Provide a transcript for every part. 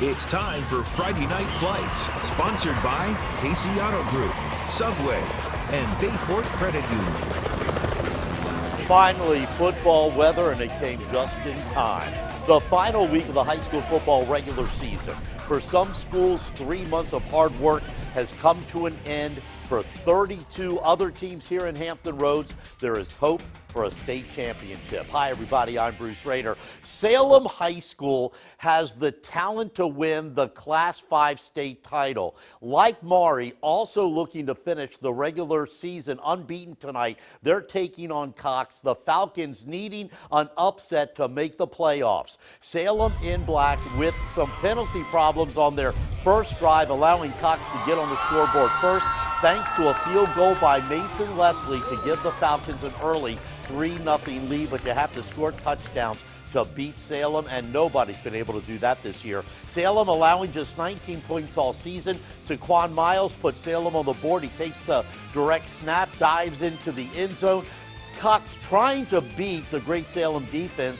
It's time for Friday Night Flights, sponsored by Casey Auto Group, Subway, and Bayport Credit Union. Finally, football weather, and it came just in time. The final week of the high school football regular season. For some schools, 3 months of hard work has come to an end. For 32 other teams here in Hampton Roads, there is hope for a state championship. Hi, everybody. I'm Bruce Rader. Salem High School has the talent to win the Class 5 state title. Like Maury, also looking to finish the regular season unbeaten tonight, they're taking on Cox. The Falcons needing an upset to make the playoffs. Salem in black with some penalty problems on their first drive, allowing Cox to get on the scoreboard first, thanks to a field goal by Mason Leslie to give the Falcons an early 3-0 lead, but you have to score touchdowns to beat Salem, and nobody's been able to do that this year. Salem allowing just 19 points all season. Saquon Miles puts Salem on the board. He takes the direct snap, dives into the end zone. Cox trying to beat the great Salem defense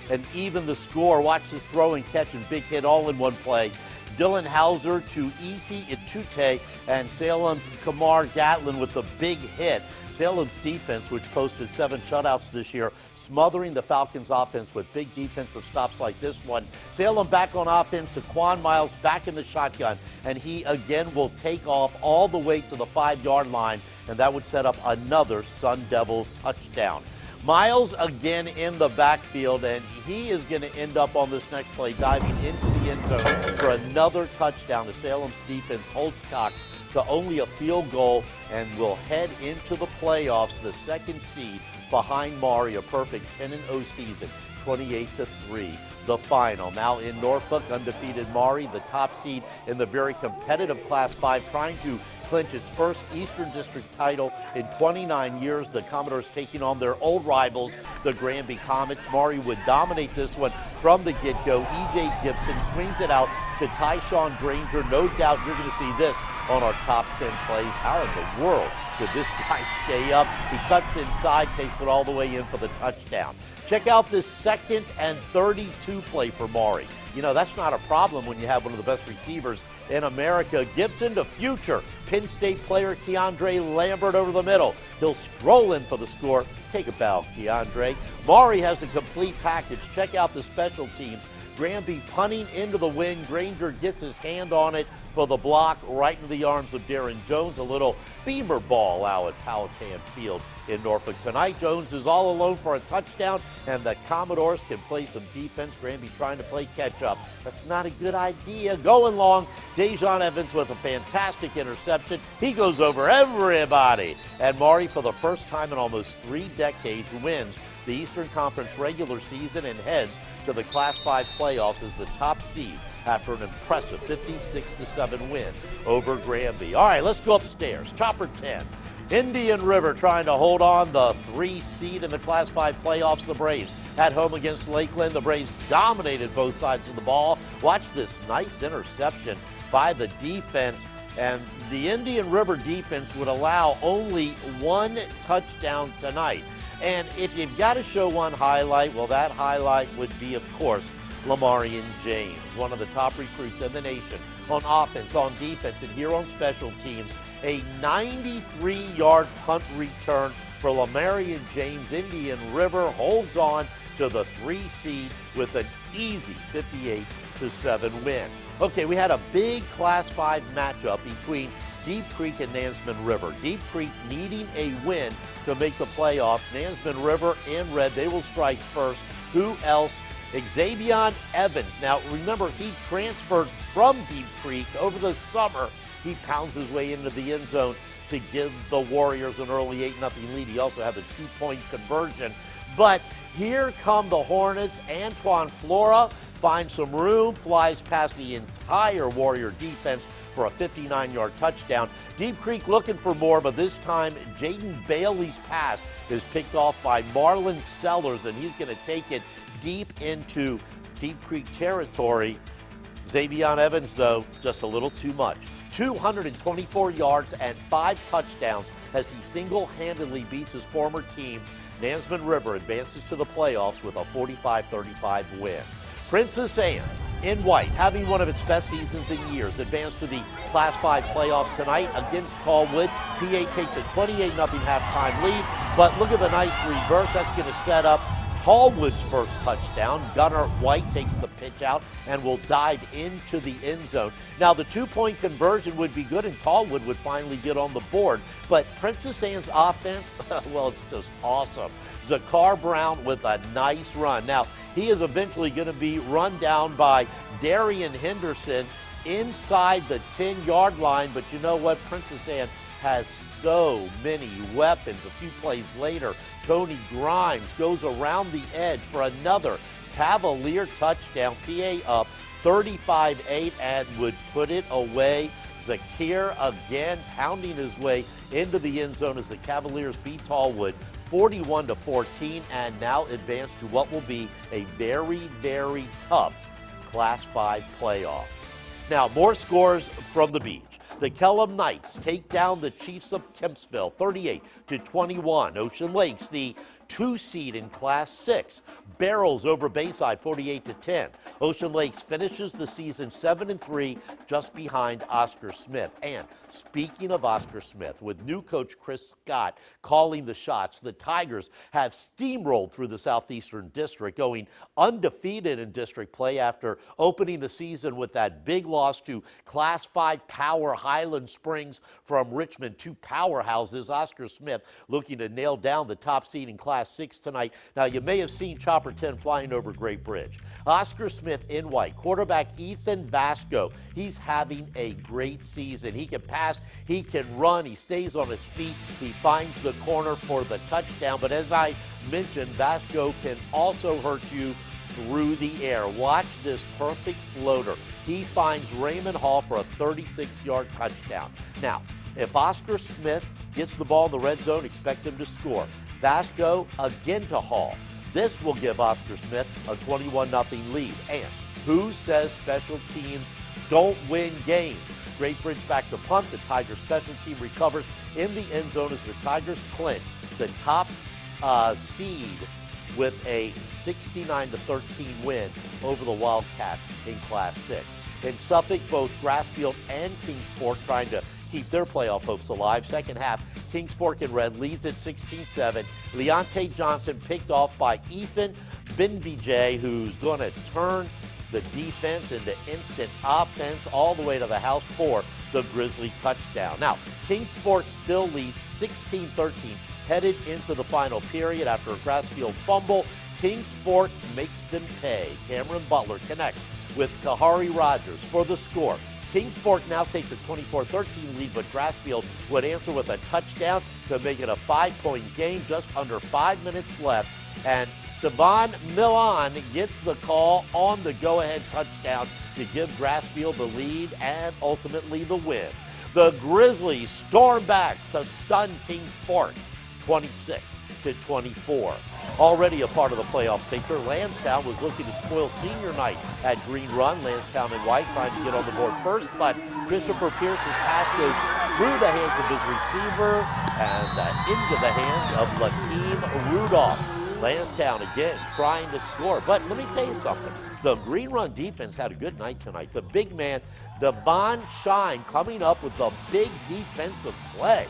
and even the score. Watch this throw and catch and big hit all in one play. Dylan Hauser to Isi Itute, and Salem's Kamar Gatlin with the big hit. Salem's defense, which posted 7 shutouts this year, smothering the Falcons' offense with big defensive stops like this one. Salem back on offense, Saquon Miles back in the shotgun, and he again will take off all the way to the 5-yard line, and that would set up another Sun Devil touchdown. Miles again in the backfield, and he is going to end up on this next play diving into the end zone for another touchdown. The Salem's defense holds Cox to only a field goal and will head into the playoffs, the second seed behind Maury, a perfect 10-0 season, 28-3. The final. Now in Norfolk, undefeated Maury, the top seed in the very competitive Class 5, trying to clinch its first Eastern District title in 29 years. The Commodores taking on their old rivals, the Granby Comets. Maury would dominate this one from the get-go. E.J. Gibson swings it out to Tyshawn Granger. No doubt you're going to see this on our top 10 plays. How in the world could this guy stay up? He cuts inside, takes it all the way in for the touchdown. Check out this 2nd and 32 play for Maury. You know, that's not a problem when you have one of the best receivers in America. Gibson to future Penn State player Keandre Lambert over the middle. He'll stroll in for the score. Take a bow, Keandre. Maury has the complete package. Check out the special teams. Granby punting into the wind. Granger gets his hand on it for the block right into the arms of Darren Jones. A little beamer ball out at Powhatan Field in Norfolk tonight. Jones is all alone for a touchdown, and the Commodores can play some defense. Granby trying to play catch-up. That's not a good idea. Going long, Dejon Evans with a fantastic interception. He goes over everybody. And Maury, for the first time in almost 3 decades, wins the Eastern Conference regular season and heads to the Class 5 playoffs as the top seed after an impressive 56-7 win over Granby. All right, let's go upstairs. Chopper 10. Indian River trying to hold on the 3 seed in the Class 5 playoffs. The Braves at home against Lakeland. The Braves dominated both sides of the ball. Watch this nice interception by the defense. And the Indian River defense would allow only 1 touchdown tonight. And if you've got to show one highlight, well, that highlight would be, of course, Lamarian James, one of the top recruits in the nation on offense, on defense, and here on special teams. A 93-yard punt return for Lamarian James. Indian River holds on to the 3 seed with an easy 58-7 win. Okay, we had a big Class 5 matchup between Deep Creek and Nansemond River. Deep Creek needing a win to make the playoffs. Nansemond River in red, they will strike first. Who else? Xavier Evans. Now, remember, he transferred from Deep Creek over the summer. He pounds his way into the end zone to give the Warriors an early 8-0 lead. He also had the 2-point conversion. But here come the Hornets. Antoine Flora finds some room, flies past the entire Warrior defense for a 59-yard touchdown. Deep Creek looking for more, but this time Jaden Bailey's pass is picked off by Marlon Sellers, and he's going to take it deep into Deep Creek territory. Xavier Evans, though, just a little too much. 224 yards and 5 touchdowns as he single-handedly beats his former team. Nansemond River advances to the playoffs with a 45-35 win. Princess Anne in white, having one of its best seasons in years, advanced to the Class 5 playoffs tonight against TALLWOod. PA takes a 28-0 halftime lead, but look at the nice reverse. That's going to set up TALLWOod's first touchdown. Gunnar White takes the pitch out and will dive into the end zone. Now, the two-point conversion would be good, and TALLWOod would finally get on the board. But Princess Anne's offense, well, it's just awesome. Zakar Brown with a nice run. Now, he is eventually going to be run down by Darian Henderson inside the 10-yard line. But you know what? Princess Anne has so many weapons. A few plays later, Tony Grimes goes around the edge for another Cavalier touchdown. PA up 35-8 and would put it away. Zakir again pounding his way into the end zone as the Cavaliers beat TALLWOod 41-14 and now advance to what will be a very, very tough Class 5 playoff. Now, more scores from the beach. The Kellam Knights take down the Chiefs of Kempsville 38-21. Ocean Lakes, the 2 seed in Class 6, barrels over Bayside 48-10. Ocean Lakes finishes the season 7-3, just behind Oscar Smith. And speaking of Oscar Smith, with new coach Chris Scott calling the shots, the Tigers have steamrolled through the Southeastern District, going undefeated in district play after opening the season with that big loss to Class 5 power Highland Springs from Richmond. 2 powerhouses. Oscar Smith looking to nail down the top seed in Class 6 tonight. Now, you may have seen Chopper 10 flying over Great Bridge. Oscar Smith in white. Quarterback Ethan Vasco. He's having a great season. He can pass, he can run, he stays on his feet, he finds the corner for the touchdown. But as I mentioned, Vasco can also hurt you through the air. Watch this perfect floater. He finds Raymond Hall for a 36-yard touchdown. Now, if Oscar Smith gets the ball in the red zone, expect him to score. Vasco again to Hall. This will give Oscar Smith a 21-0 lead. And who says special teams don't win games? Great Bridge back to punt. The Tigers special team recovers in the end zone as the Tigers clinch the top seed with a 69-13 win over the Wildcats in Class 6. In Suffolk, both Grassfield and Kings Fork trying to keep their playoff hopes alive. Second half, Kings Fork in red leads at 16-7. Leonte Johnson picked off by Ethan Benvijay, who's going to turn the defense into instant offense all the way to the house for the Grizzly touchdown. Now, Kings Fork still leads 16-13 headed into the final period after a Grassfield fumble. Kings Fork makes them pay. Cameron Butler connects with Kahari Rogers for the score. Kings Fork now takes a 24-13 lead, but Grassfield would answer with a touchdown to make it a 5-point game, just under 5 minutes left. And Stevan Milan gets the call on the go-ahead touchdown to give Grassfield the lead and ultimately the win. The Grizzlies storm back to stun Kings Fork 26-24. Already a part of the playoff picture, Lansdowne was looking to spoil senior night at Green Run. Lansdowne in white trying to get on the board first, but Christopher Pierce's pass goes through the hands of his receiver and into the hands of Lakeem Rudolph. Lansdowne again trying to score. But let me tell you something. The Green Run defense had a good night tonight. The big man, Devon Shine, coming up with a big defensive play.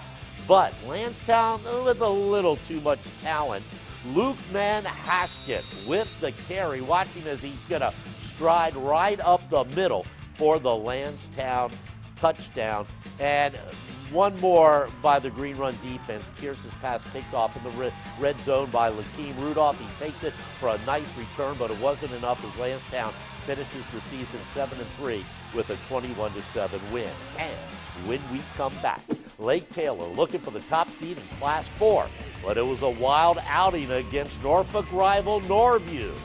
But Lansdowne with a little too much talent. Luke Manhaskin with the carry, watching as he's going to stride right up the middle for the Lansdowne touchdown. And one more by the Green Run defense. Pierce's pass picked off in the red zone by Lakeem Rudolph. He takes it for a nice return, but it wasn't enough as Lansdowne finishes the season 7-3 with a 21-7 win. And when we come back, Lake Taylor looking for the top seed in Class 4, but it was a wild outing against Norfolk rival NORVIEW.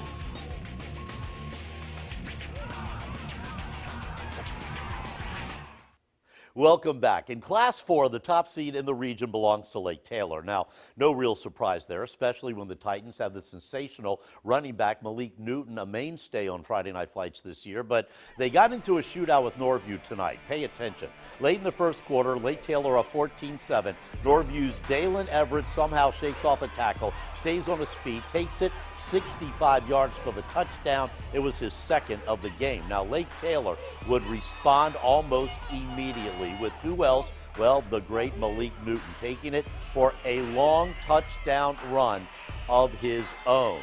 Welcome back. In Class 4, the top seed in the region belongs to Lake Taylor. Now, no real surprise there, especially when the Titans have the sensational running back Malik Newton, a mainstay on Friday Night Flights this year. But they got into a shootout with Norview tonight. Pay attention. Late in the first quarter, Lake Taylor up 14-7. Norview's Dalen Everett somehow shakes off a tackle, stays on his feet, takes it 65 yards for the touchdown. It was his second of the game. Now, Lake Taylor would respond almost immediately with who else? Well, the great Malik Newton taking it for a long touchdown run of his own.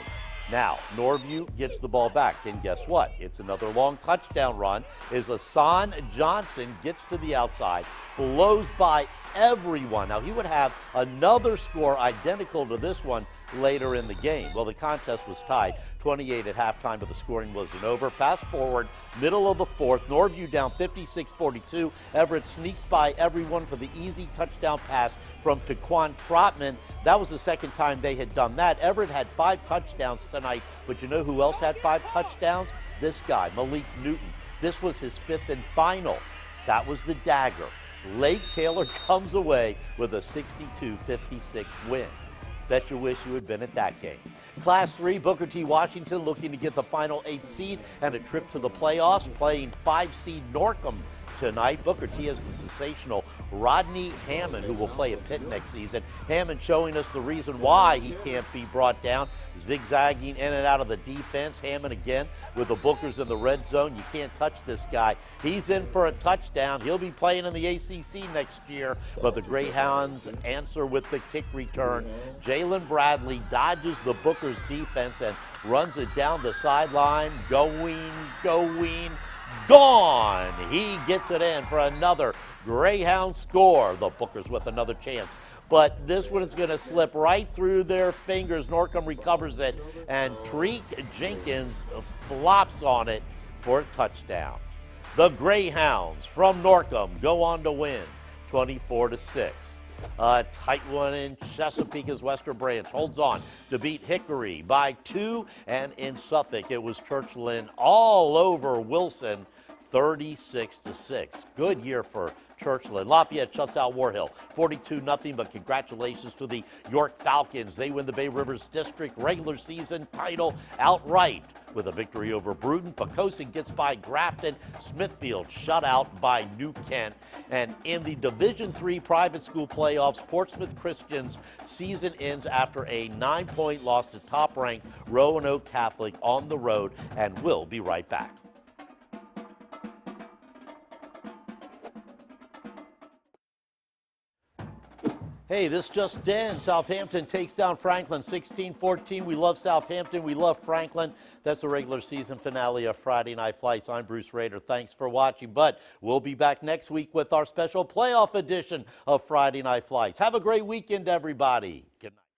Now, Norview gets the ball back, and guess what? It's another long touchdown run as Hassan Johnson gets to the outside, blows by everyone. Now, he would have another score identical to this one later in the game. Well, the contest was tied 28 at halftime, but the scoring wasn't over. Fast forward, middle of the fourth, Norview down 56-42. Everett sneaks by everyone for the easy touchdown pass from Taquan Trotman. That was the second time they had done that. Everett had 5 touchdowns tonight, but you know who else had 5 touchdowns? This guy, Malik Newton. This was his 5th and final. That was the dagger. Lake Taylor comes away with a 62-56 win. Bet you wish you had been at that game. Class 3, Booker T. Washington looking to get the final 8th seed and a trip to the playoffs, playing 5 seed Norcom tonight. Booker T has the sensational Rodney Hammond, who will play at Pitt next season. Hammond showing us the reason why he can't be brought down, zigzagging in and out of the defense. Hammond again with the Bookers in the red zone. You can't touch this guy. He's in for a touchdown. He'll be playing in the ACC next year, but the Greyhounds answer with the kick return. Jalen Bradley dodges the Bookers defense and runs it down the sideline, going, gone. He gets it in for another Greyhound score. The Bookers with another chance. But this one is going to slip right through their fingers. Norcom recovers it, and Treek Jenkins flops on it for a touchdown. The Greyhounds from Norcom go on to win 24-6. A tight one in Chesapeake's Western Branch holds on to beat Hickory by 2, and in Suffolk it was Churchland all over Wilson 36-6. Good year for Churchland. Lafayette shuts out War Hill 42-0, but congratulations to the York Falcons. They win the Bay Rivers District regular season title outright with a victory over Bruton. Poquoson gets by Grafton. Smithfield shut out by New Kent. And in the Division III private school playoffs, Portsmouth Christian's season ends after a 9-point loss to top-ranked Roanoke Catholic on the road, and we'll be right back. Hey, this just in. Southampton takes down Franklin 16-14. We love Southampton. We love Franklin. That's the regular season finale of Friday Night Flights. I'm Bruce Rader. Thanks for watching. But we'll be back next week with our special playoff edition of Friday Night Flights. Have a great weekend, everybody. Good night.